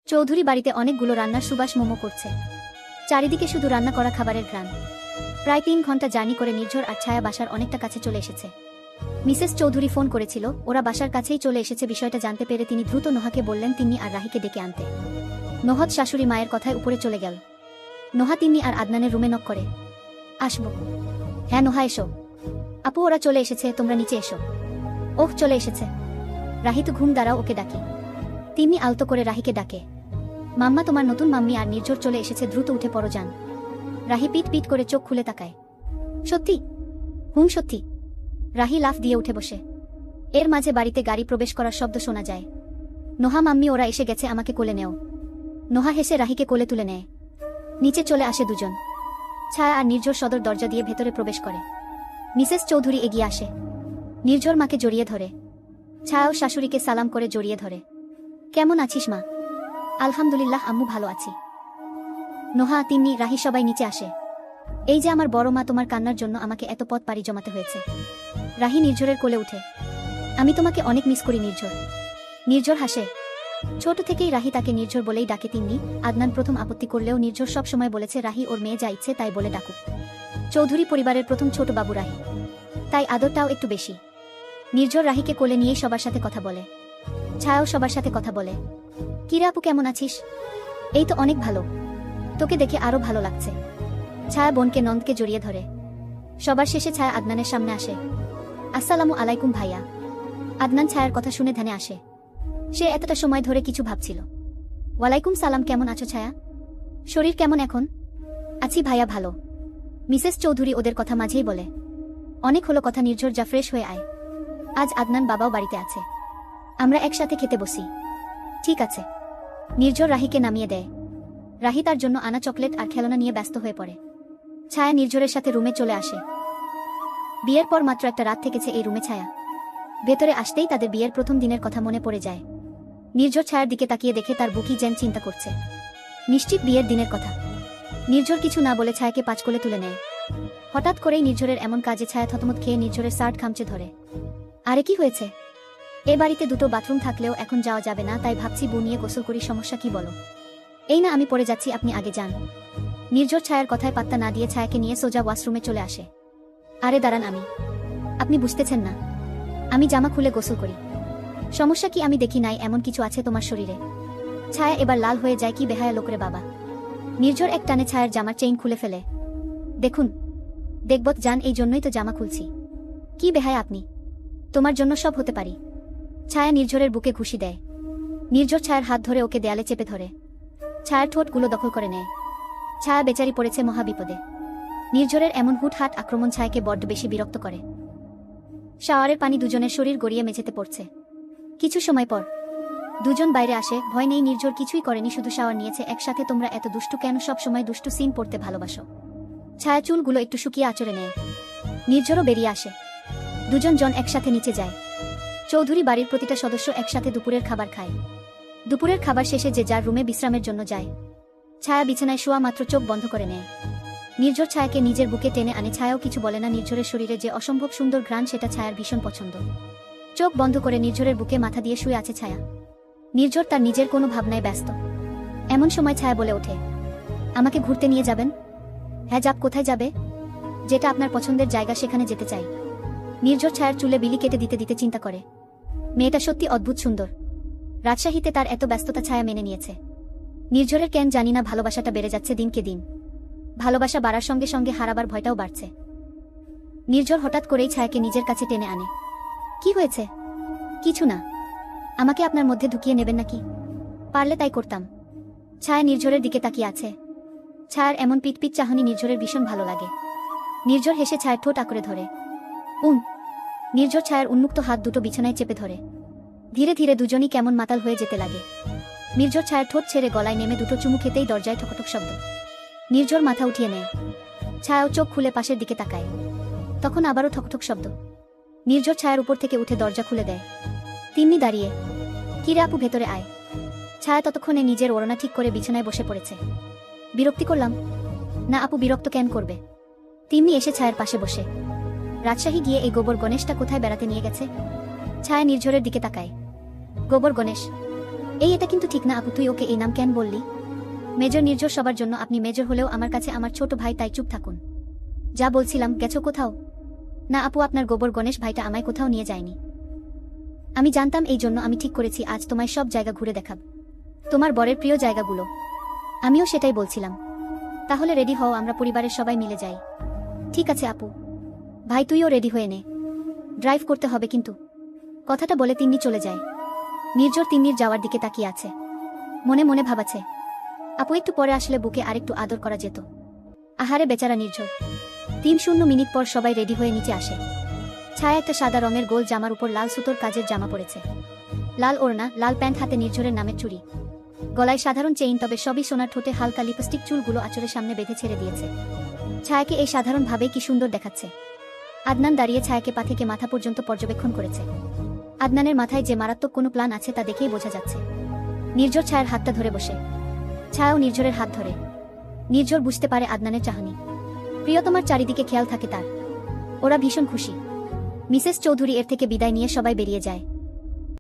চৌধুরী বাড়িতে অনেকগুলো রান্নার সুবাস মোমো করছে। চারিদিকে শুধু রান্না করা খাবারের ঘ্রাণ। প্রায় ৩ ঘন্টা জার্নি করে নির্ঝর আর ছায়া বাসার অনেকটা কাছে চলে এসেছে। মিসেস চৌধুরী ফোন করেছিল, ওরা বাসার কাছেই চলে এসেছে। বিষয়টা জানতে পেরে তিনি দ্রুত নোহাকে বললেন তিন্নি আর রাহিকে ডেকে আনতে। নোহদ শাশুড়ি মায়ের কথায় উপরে চলে গেল। নোহা তিন্নি আর আদনানের রুমে নক করে, আসবো? হ্যাঁ নোহা এসো। আপু ওরা চলে এসেছে, তোমরা নিচে এসো। ওহ চলে এসেছে। রাহি তো ঘুম দাঁড়াও, ওকে ডাকি। তিন্নি আলতো করে রাহিকে ডাকে, মাম্মা তোমার নতুন মাম্মি আর নির্ঝর চলে এসেছে, দ্রুত উঠে পড়ো যান। রাহি পিট পিট করে চোখ খুলে তাকায়। সত্যি? হুম সত্যি। রাহি লাফ দিয়ে উঠে বসে। এর মাঝে বাড়িতে গাড়ি প্রবেশ করার শব্দ শোনা যায়। নোহা মাম্মি ওরা এসে গেছে, আমাকে কোলে নেও। নোহা হেসে রাহিকে কোলে তুলে নেয়। নিচে চলে আসে দুজন। ছায়া আর নির্ঝর সদর দরজা দিয়ে ভেতরে প্রবেশ করে। মিসেস চৌধুরী এগিয়ে আসে। নির্ঝর মাকে জড়িয়ে ধরে। ছায়াও শাশুড়িকে সালাম করে জড়িয়ে ধরে। কেমন আছিস মা? আলহামদুলিল্লাহ আম্মু, ভালো আছি। নোহা, তিন্নি, রাহি সবাই নিচে আসে। এই যে আমার বড় মা, তোমার কান্নার জন্য আমাকে এত পথ পাড়ি জমাতে হয়েছে। রাহি নির্ঝরের কোলে উঠে। আমি তোমাকে অনেক মিস করি নির্ঝর। নির্ঝর হাসে। ছোট থেকেই রাহি তাকে নির্ঝর বলেই ডাকে। তিন্নি, আদনান প্রথম আপত্তি করলেও নির্ঝর সব সময় বলেছে রাহি ওর মেয়ে, যা ইচ্ছে তাই বলে ডাকুক। চৌধুরী পরিবারের প্রথম ছোট বাবু রাহি, তাই আদরটাও একটু বেশি। নির্ঝর রাহিকে কোলে নিয়েই সবার সাথে কথা বলে। ছায়াও সবার সাথে কথা বলে। কিরা আপু কেমন আছিস? এই তো অনেক ভালো, তোকে দেখে আরো ভালো লাগছে। ছায়া বোনকে নন্দকে জড়িয়ে ধরে। সবার শেষে ছায়া আদনানের সামনে আসে। আসসালামু আলাইকুম ভাইয়া। আদনান ছায়ার কথা শুনে ধ্যানে আসে। সে এতটা সময় ধরে কিছু ভাবছিল। ওয়ালাইকুম সালাম, কেমন আছো ছায়া? শরীর কেমন এখন? আছি ভাইয়া, ভালো। মিসেস চৌধুরী ওদের কথা মাঝেই বলে, অনেক হলো কথা নির্ঝর, যা ফ্রেশ হয়ে আয়। আজ আদনান বাবাও বাড়িতে আছে, আমরা একসাথে খেতে বসি। ঠিক আছে। নির্ঝর রাহিকে নামিয়ে দেয়। রাহি তার জন্য আনা চকলেট আর খেলনা নিয়ে ব্যস্ত হয়ে পড়ে। ছায়া নির্ঝরের সাথে রুমে চলে আসে। বিয়ের পর মাত্র একটা রাত থেকেছে এই রুমে ছায়া। ভেতরে আসতেই তাদের বিয়ের প্রথম দিনের কথা মনে পড়ে যায়। নির্ঝর ছায়ার দিকে তাকিয়ে দেখে তার বুকই যেন চিন্তা করছে। নিশ্চিত বিয়ের দিনের কথা। নির্ঝর কিছু না বলে ছায়াকে পাঁচকোলে তুলে নেয়। হঠাৎ করেই নির্ঝরের এমন কাজে ছায়া থতমত খেয়ে নির্ঝরের শার্ট খামচে ধরে। আরে কি হয়েছে? এ বাড়িতে দুটো বাথরুম থাকলেও এখন যাওয়া যাবে না, তাই ভাবছি বউ নিয়ে গোসল করি, সমস্যা কি বলো? এই না, আমি পড়ে যাচ্ছি, আপনি আগে যান। নির্ঝর ছায়ার কথায় পাত্তা না দিয়ে ছায়াকে নিয়ে সোজা ওয়াশরুমে চলে আসে। আরে দাঁড়ান, আপনি বুঝতেছেন না, আমি জামা খুলে গোসল করি। সমস্যা কি? আমি দেখি নাই এমন কিছু আছে তোমার শরীরে? ছায়া এবার লাল হয়ে যায়। কি বেহায়া লোকরে বাবা। নির্ঝর এক টানে ছায়ার জামার চেইন খুলে ফেলে। দেখুন, দেখবত যান, এই জন্যই তো জামা খুলছি। কি বেহায়া আপনি, তোমার জন্য সব হতে পারি। ছায়া নির্ঝরের বুকে ঘুষি দেয়। নির্ঝর ছায়ার হাত ধরে ওকে দেয়ালে চেপে ধরে। ছায়ার ঠোঁটগুলো দখল করে নেয়। ছায়া বেচারি পড়েছে মহাবিপদে। নির্ঝরের এমন হুটহাট আক্রমণ ছায়াকে বড্ড বেশি বিরক্ত করে। শাওয়ারের পানি দুজনের শরীর গড়িয়ে মেঝেতে পড়ছে। কিছু সময় পর দুজন বাইরে আসে। ভয় নেই, নির্ঝর কিছুই করেনি, শুধু শাওয়ার নিয়েছে। একসাথে তোমরা এত দুষ্টু কেন? সব সময় দুষ্টু সিন পড়তে ভালোবাসো। ছায়া চুলগুলো একটু শুকিয়ে আঁচড়ে নেয়। নির্ঝরও বেরিয়ে আসে। দুজন একসাথে নিচে যায়। চৌধুরী বাড়ির প্রতিটা সদস্য একসাথে দুপুরের খাবার খায়। দুপুরের খাবার শেষে যে যার রুমে বিশ্রামের জন্য যায়। ছায়া বিছানায় শোয়া মাত্র চোখ বন্ধ করে নেয়। নির্ঝর ছায়াকে নিজের বুকে টেনে আনে। ছায়াও কিছু বলে না। নির্ঝরের শরীরে যে অসম্ভব সুন্দর ঘ্রাণ, সেটা ছায়ার ভীষণ পছন্দ। চোখ বন্ধ করে নির্ঝরের বুকে মাথা দিয়ে শুয়ে আছে ছায়া। নির্ঝর তার নিজের কোনো ভাবনায় ব্যস্ত। এমন সময় ছায়া বলে ওঠে, আমাকে ঘুরতে নিয়ে যাবেন? হ্যাঁ যাব। কোথায় যাবে? যেটা আপনার পছন্দের জায়গা, সেখানে যেতে চাই। নির্ঝর ছায়ার চুলে বিলি কেটে দিতে দিতে চিন্তা করে, মেয়েটা সত্যি অদ্ভুত সুন্দর। রাজশাহীতে তার এত ব্যস্ততা ছায়া মেনে নিয়েছে। নির্ঝরের কেন জানি না ভালোবাসাটা বেড়ে যাচ্ছে দিনকে দিন। ভালোবাসা বাড়ার সঙ্গে সঙ্গে হারাবার ভয়টাও বাড়ছে। নির্ঝর হঠাৎ করেই ছায়াকে নিজের কাছে টেনে আনে। কি হয়েছে? কিছু না। আমাকে আপনার মধ্যে ঢুকিয়ে নেবেন নাকি? পারলে তাই করতাম। ছায়া নির্ঝরের দিকে তাকিয়ে আছে। ছায়ার এমন পিটপিট চাহনি নির্ঝরের ভীষণ ভালো লাগে। নির্ঝর হেসে ছায়ার ঠোঁট আঁকড়ে ধরে। নির্ঝর ছায়ার উন্মুক্ত হাত দুটো বিছানায় চেপে ধরে। ধীরে ধীরে দুজনই কেমন মাতাল হয়ে যেতে লাগে। নির্ঝর ছায়ার ঠোঁট ছেড়ে গলায় নেমে দুটো চুমু খেতেই দরজায় ঠকঠক শব্দ। নির্ঝর মাথা উঠিয়ে নেয়। ছায়াও চোখ খুলে পাশের দিকে তাকায়। তখন আবারও ঠকঠক শব্দ। নির্ঝর ছায়ার উপর থেকে উঠে দরজা খুলে দেয়। তিন্নি দাঁড়িয়ে। কিরে আপু, ভেতরে আয়। ছায়া ততক্ষণে নিজের ওড়না ঠিক করে বিছানায় বসে পড়েছে। বিরক্তি করলাম? না আপু, বিরক্ত কেন করবে? তিন্নি এসে ছায়ার পাশে বসে। রাজশাহী গিয়ে এই গোবর গণেশটা কোথায় বেড়াতে নিয়ে গেছে? ছায়া নির্ঝরের দিকে তাকায়। গোবর গণেশ? এটা কিন্তু ঠিক না আপু, তুই ওকে এই নাম কেন বললি? মেজর নির্ঝর সবার জন্য, আপনি মেজর হলেও আমার কাছে আমার ছোট ভাই, তাই চুপ থাকুন। যা বলছিলাম, গেছো কোথাও? না আপু, আপনার গোবর গণেশ ভাইটা আমায় কোথাও নিয়ে যায়নি। আমি জানতাম, এই জন্য আমি ঠিক করেছি আজ তোমায় সব জায়গা ঘুরে দেখাব, তোমার বরের প্রিয় জায়গাগুলো। আমিও সেটাই বলছিলাম। তাহলে রেডি হও, আমরা পরিবারের সবাই মিলে যাই। ঠিক আছে আপু। ভাই তুইও রেডি হয়ে নে, ড্রাইভ করতে হবে কিন্তু। কথাটা বলে তিন্নি চলে যায়। নির্ঝর তিন্নির যাওয়ার দিকে তাকিয়ে আছে, মনে মনে ভাবাছে, আপু একটু পরে আসলে বুকে আরেকটু আদর করা যেত। আহারে বেচারা নির্ঝর। 3-0 পর সবাই রেডি হয়ে নিচে আসে। ছায়া একটা সাদা রঙের গোল জামার উপর লাল সুতোর কাজের জামা পরেছে, লাল ওড়না, লাল প্যান্ট, হাতে নির্ঝরের নামের চুড়ি, গলায় সাধারণ চেইন, তবে সবই সোনার, ঠোঁটে হালকা লিপস্টিক, চুলগুলো আঁচড়ের সামনে বেঁধে ছেড়ে দিয়েছে। ছায়াকে এই সাধারণভাবেই কি সুন্দর দেখাচ্ছে। আদনান দাঁড়িয়ে ছায়াকে পা থেকে মাথা পর্যন্ত পর্যবেক্ষণ করেছে। আদনানের মাথায় যে মারাত্মক কোনো প্ল্যান আছে তা দেখেই বোঝা যাচ্ছে। নির্ঝর ছায়ার হাতটা ধরে বসে, ছায়াও নির্ঝরের হাত ধরে। নির্ঝর বুঝতে পারে আদনানের চাহনি, প্রিয়তমার চারিদিকে খেয়াল থাকে তার। ওরা ভীষণ খুশি। মিসেস চৌধুরী এর থেকে বিদায় নিয়ে সবাই বেরিয়ে যায়।